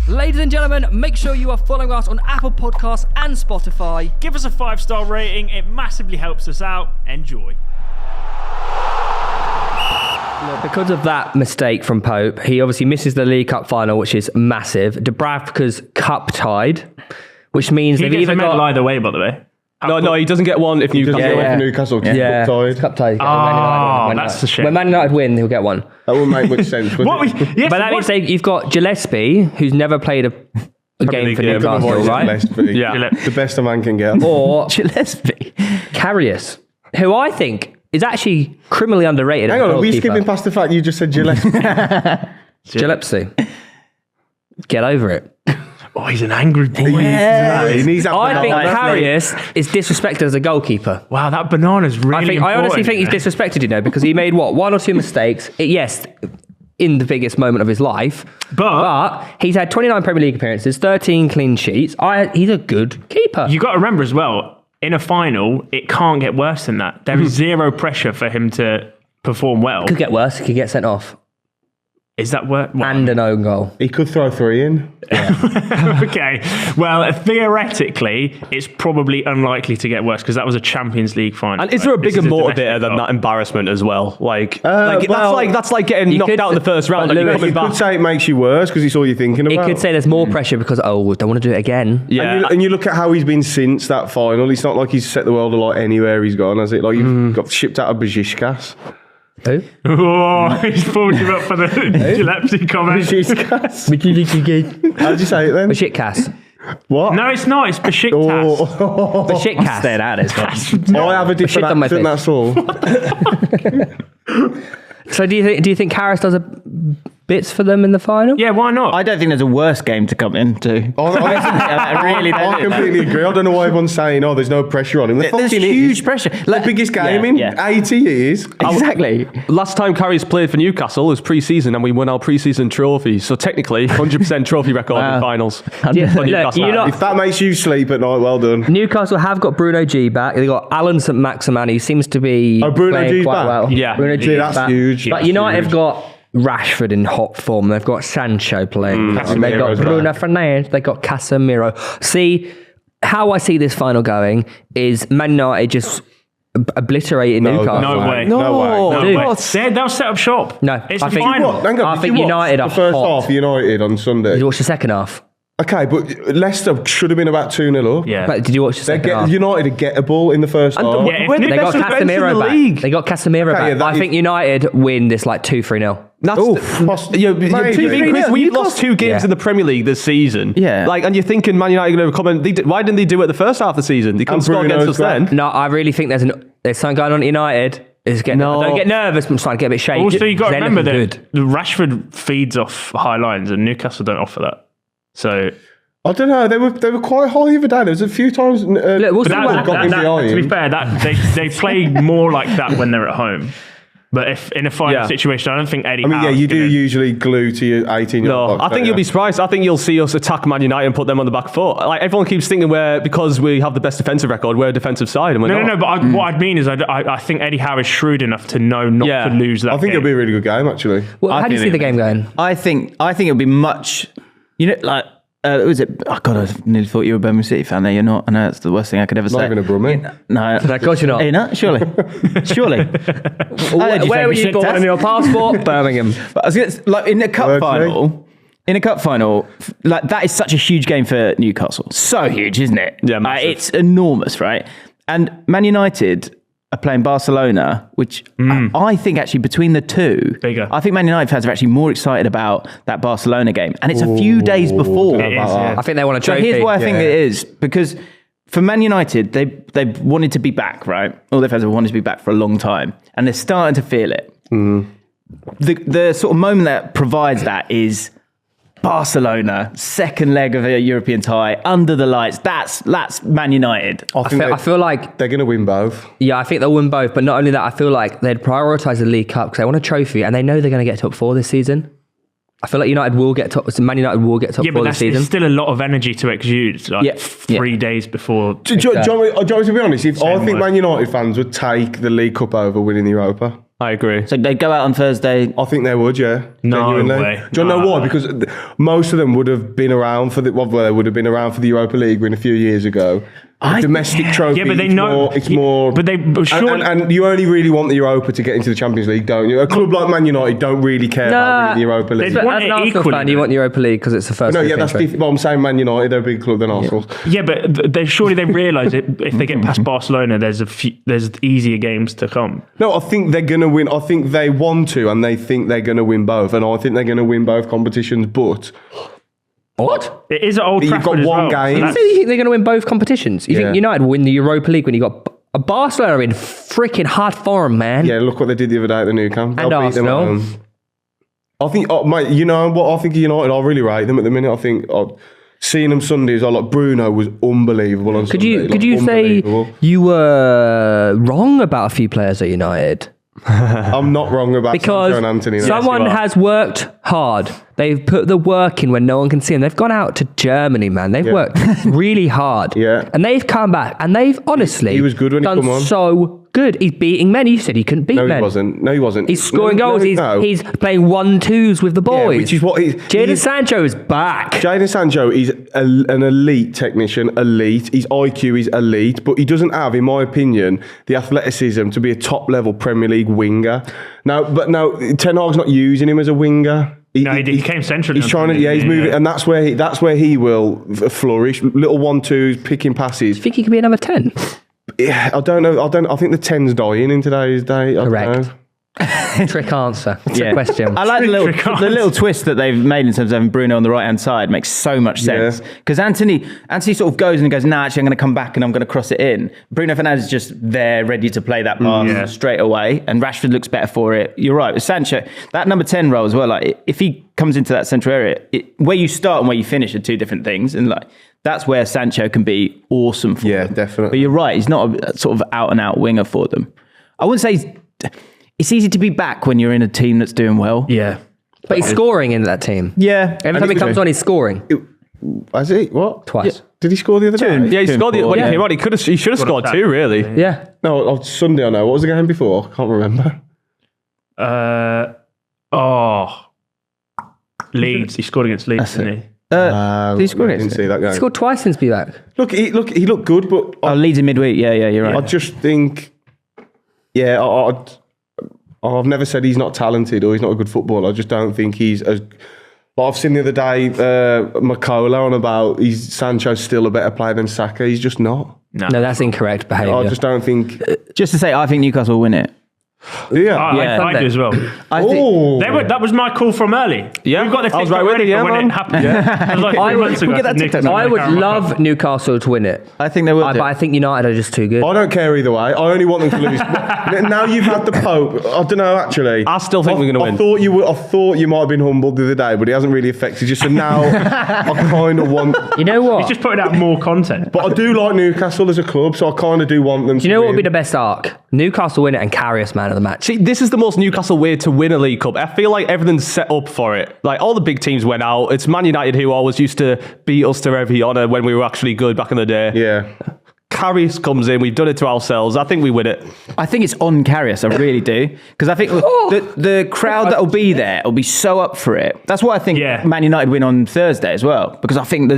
Ladies and gentlemen, make sure you are following us on Apple Podcasts and Spotify. Give us a 5-star rating. It massively helps us out. Enjoy. Because of that mistake from Pope, he obviously misses the League Cup final, which is massive. Dubravka's cup tied, which means they've either got... either way, by the way. No, he doesn't get one if Newcastle. Newcastle cup tied. That's a shame. When Man United win, he'll get one. That wouldn't make much sense. But that means you've got Gillespie, who's never played a game for Newcastle, right? Yeah, the best a man can get. Or Gillespie. Karius, who I think is actually criminally underrated. Hang on, are we skipping past the fact you just said Gillespie? Gillespie. Get over it. Oh, he's an angry boy. I think Karius is disrespected as a goalkeeper. Wow, that banana's really important. I honestly think he's disrespected, because he made, one or two mistakes. Yes, in the biggest moment of his life. But he's had 29 Premier League appearances, 13 clean sheets. He's a good keeper. You got to remember as well, in a final, it can't get worse than that. There is zero pressure for him to perform well. It could get worse. He could get sent off. Is that worth? And an own goal. He could throw 3 in. Yeah. Okay. Well, theoretically, it's probably unlikely to get worse because that was a Champions League final. And is there a bigger motivator than that embarrassment as well? That's like getting knocked out in the first round. You could say it makes you worse because it's all you're thinking about. It could say there's more pressure because, don't want to do it again. Yeah. And you look at how he's been since that final. It's not like he's set the world alight anywhere he's gone, has it? Like, you've got shipped out of Besiktas. Who? Oh, he's pulled him up for the Gillespie comment. How did you say it then? Besiktas. What? No, it's not. It's Besiktas. Besiktas. Stay out of this. I have a different accent, that's all. So do you think Karius does a bits for them in the final? Yeah, why not? I don't think there's a worse game to come into. I completely agree. I don't know why everyone's saying, there's no pressure on him. There's huge pressure. The biggest game in 80 years. Exactly. Last time Karius played for Newcastle was pre-season and we won our pre-season trophy. So technically, 100% trophy record in finals. If that makes you sleep at night, well done. Newcastle have got Bruno G back. They've got Alan St. Maximan, who seems to be Bruno G's quite back? well. Yeah. Bruno G that's back. huge. But United have got Rashford in hot form. They've got Sancho playing. They've got Bruno Fernandes. They've got Casemiro. See, how I see this final going is Man United just obliterating Newcastle. No way. They'll set up shop. No, it's I a think, final. I think United are the first hot. half United on Sunday. Did you watch the second half? Okay, but Leicester should have been about 2-0 up. Yeah. But did you watch the second half? United get a ball in the first half. They got Casemiro back. They got Casemiro back. I think United win this 2-3-0. We've lost 2 games in the Premier League this season. Yeah. And you're thinking Man United going to come and why didn't they do it the first half of the season? They couldn't score against us then. No, I really think there's something going on at United. Don't get nervous, but I'm starting to get a bit shaky. Also, you've got to remember that Rashford feeds off high lines and Newcastle don't offer that. So I don't know. They were quite high the other day. There was a few times. To be fair, they play more like that when they're at home. But if in a final situation, I don't think Eddie. You do usually glue to your 18-year-old. No, I think you'll be surprised. I think you'll see us attack Man United and put them on the back foot. Everyone keeps thinking because we have the best defensive record, we're a defensive side, and we're not. No. But what I'd mean is, I think Eddie Howe is shrewd enough to know not to lose that. I think it'll be a really good game, actually. Well, how do you see the game going? I think it'll be much. Was it? Oh God, I nearly thought you were a Birmingham City fan. There, you're not. I know that's the worst thing I could ever say. Not even a Brummie. No, of course you're not. Are you not? Surely. Where were you born on your passport? Birmingham. But I was in a cup final. In a cup final, that is such a huge game for Newcastle. So huge, isn't it? Yeah, massive. It's enormous, right? And Man United are playing Barcelona, which I think actually between the two, bigger. I think Man United fans are actually more excited about that Barcelona game. And it's a few days before. It is, yeah. I think they want a trophy. So here's why I think it is. Because for Man United, they wanted to be back, right? All their fans have wanted to be back for a long time. And they're starting to feel it. The sort of moment that provides that is Barcelona, second leg of a European tie, under the lights. That's Man United. I feel like they're going to win both. Yeah, I think they'll win both. But not only that, I feel like they'd prioritise the League Cup because they want a trophy and they know they're going to get top 4 this season. I feel like Man United will get top 4 this season. There's still a lot of energy to exude. 3 days before. Do you want me to be honest? I think Man United fans would take the League Cup over winning the Europa. I agree. So they'd go out on Thursday. I think they would, yeah. No Genuinely. way. Do you know why? Because most of them would have been around for the Europa League win a few years ago. Domestic trophy. Yeah, but they know it's more. But they surely. And you only really want the Europa to get into the Champions League, don't you? A club like Man United don't really care about winning the Europa League. They But want as an it Arsenal equally, fan, you want the Europa League because it's the first. No, yeah, European that's trophy. different. But I'm saying Man United, they're a bigger club than Arsenal. Yeah, but they realise if they get past Barcelona, there's easier games to come. No, I think they're going to win. I think they want to, and they think they're going to win both. And I think they're going to win both competitions. But What? It is at Old You've Trafford got as one well. game. So You that's- think they're going to win both competitions? You Yeah. think United will win the Europa League when you got a Barcelona in freaking hard form, man? yeah, look what they did the other day at the Nou Camp. And They'll beat them at Arsenal. home. I think, mate, you know what? I think of United, I really rate them at the minute. I think seeing them Sundays, like Bruno was unbelievable on Could Sunday. you say you were wrong about a few players at United? I'm not wrong about Because Sancho and Anthony. someone has worked hard. They've put the work in when no one can see them. They've gone out to Germany, man. They've worked really hard. Yeah. And they've come back and they've honestly He was good when he done come on. so good. He's beating men. You said he couldn't beat No, men. he wasn't. No, he wasn't. He's scoring No, goals. no. He's playing 1-2s with the boys. which is what Jadon Sancho is back. Jadon Sancho is an elite technician, elite. His IQ is elite, but he doesn't have, in my opinion, the athleticism to be a top-level Premier League winger. Now, Ten Hag's not using him as a winger. He came centrally. He's trying to, he's moving, and that's where he will flourish. Little 1-2s, picking passes. I think he could be another 10. Yeah, I don't know. I think the 10's dying in today's day. I don't Correct. know. Trick answer. Trick question. I like Trick the little twist that they've made in terms of having Bruno on the right hand side. Makes so much sense because Anthony sort of goes and goes. Nah, actually, I'm going to come back and I'm going to cross it in. Bruno Fernandes is just there, ready to play that pass straight away, and Rashford looks better for it. You're right with Sancho. That number 10 role as well. Like if he comes into that central area, where you start and where you finish are two different things, and like that's where Sancho can be awesome for them. Definitely. But you're right. He's not a sort of out and out winger for them. I wouldn't say it's easy to be back when you're in a team that's doing well. Yeah. But he's scoring in that team. Yeah. Every time he comes on, he's scoring. Has he? What? Twice. Yeah. Did he score the other day? Yeah, he scored when he came on. He should have scored two, really. Yeah. No, Sunday I know. What was the game before? I can't remember. Leeds. He scored against Leeds, didn't he? Did he score I didn't see that game. He scored twice since be back. Look, he looked good, but Leeds in midweek. Yeah, you're right. I just think, I've never said he's not talented or he's not a good footballer. I just don't think he's as. Like I've seen the other day, Makola on about Sancho's still a better player than Saka. He's just not. No, that's incorrect behaviour. I just don't think. Just to say, I think Newcastle will win it. Yeah. I do as well. I think, That was my call from early. Yeah, We've got the I was TikTok right with ready it, yeah, for when man. it happened. It was like 3 months ago. We'll get that TikTok. I would love Newcastle to win it. I think they will. But I think United are just too good. I don't care either way. I only want them to lose. Now you've had the Pope. I don't know, actually. I still think we're going to win. I thought you might have been humbled the other day, but it hasn't really affected you. So now I kind of want. You know what? He's just putting out more content. But I do like Newcastle as a club, so I kind of do want them. Do you know what would be the best arc? Newcastle win it and Karius man of the match. See, this is the most Newcastle way to win a League Cup. I feel like everything's set up for it. Like all the big teams went out. It's Man United who always used to beat us to every honour when we were actually good back in the day. Yeah. Karius comes in. We've done it to ourselves. I think we win it. I think it's on Karius. I really do because I think the crowd that will be there will be so up for it. That's why I think Man United win on Thursday as well because I think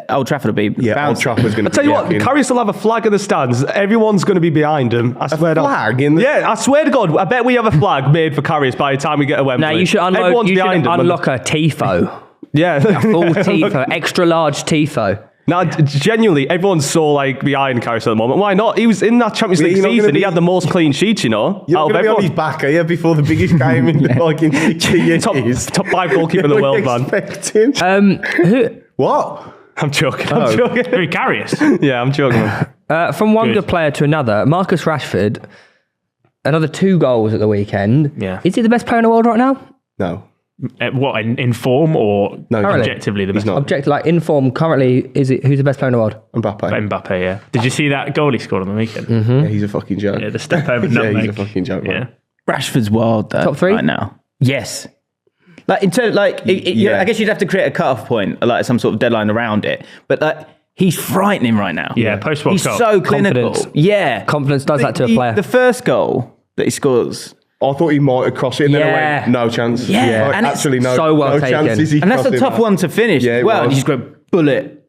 Old Trafford will be Old bouncing. Trafford's going to. I tell you what, Karius will have a flag in the stands. Everyone's going to be behind him. I swear to flag in the. Yeah, I swear to God. I bet we have a flag made for Karius by the time we get to Wembley. Now you should unlock a tifo. Yeah, A full tifo, extra large tifo. Now, genuinely, everyone's so behind Karius at the moment. Why not? He was in that Champions League season. He had the most clean sheets, you know. You're going to be on his back, are you? Before the biggest game in in 60 years. top 5 goalkeeper in the world, man. Who? What? I'm joking. I'm joking. Who, Karius? Yeah, I'm joking, man. From one good player to another, Marcus Rashford, another 2 goals at the weekend. Yeah. Is he the best player in the world right now? No. What, in form or objectively the best? He's not. In form, currently, who's the best player in the world? Mbappe. Yeah. Did you see that goal he scored on the weekend? Yeah, he's a fucking joke. Yeah, the step over Yeah, nutmeg. he's a fucking joke, man. Yeah. Rashford's wild though. Top 3 right now. Yes. Like in terms, I guess you'd have to create a cut-off point, like some sort of deadline around it. But he's frightening right now. Yeah, post-World He's Cup. so clinical. Confidence. Yeah, Confidence does that to a player. The first goal that he scores, I thought he might have crossed it, and then I went, no chance. Yeah. Like, And actually, no, so well no taken. chance is he And that's a crossing tough that. one to finish Yeah, as it well. And was. you just go bullet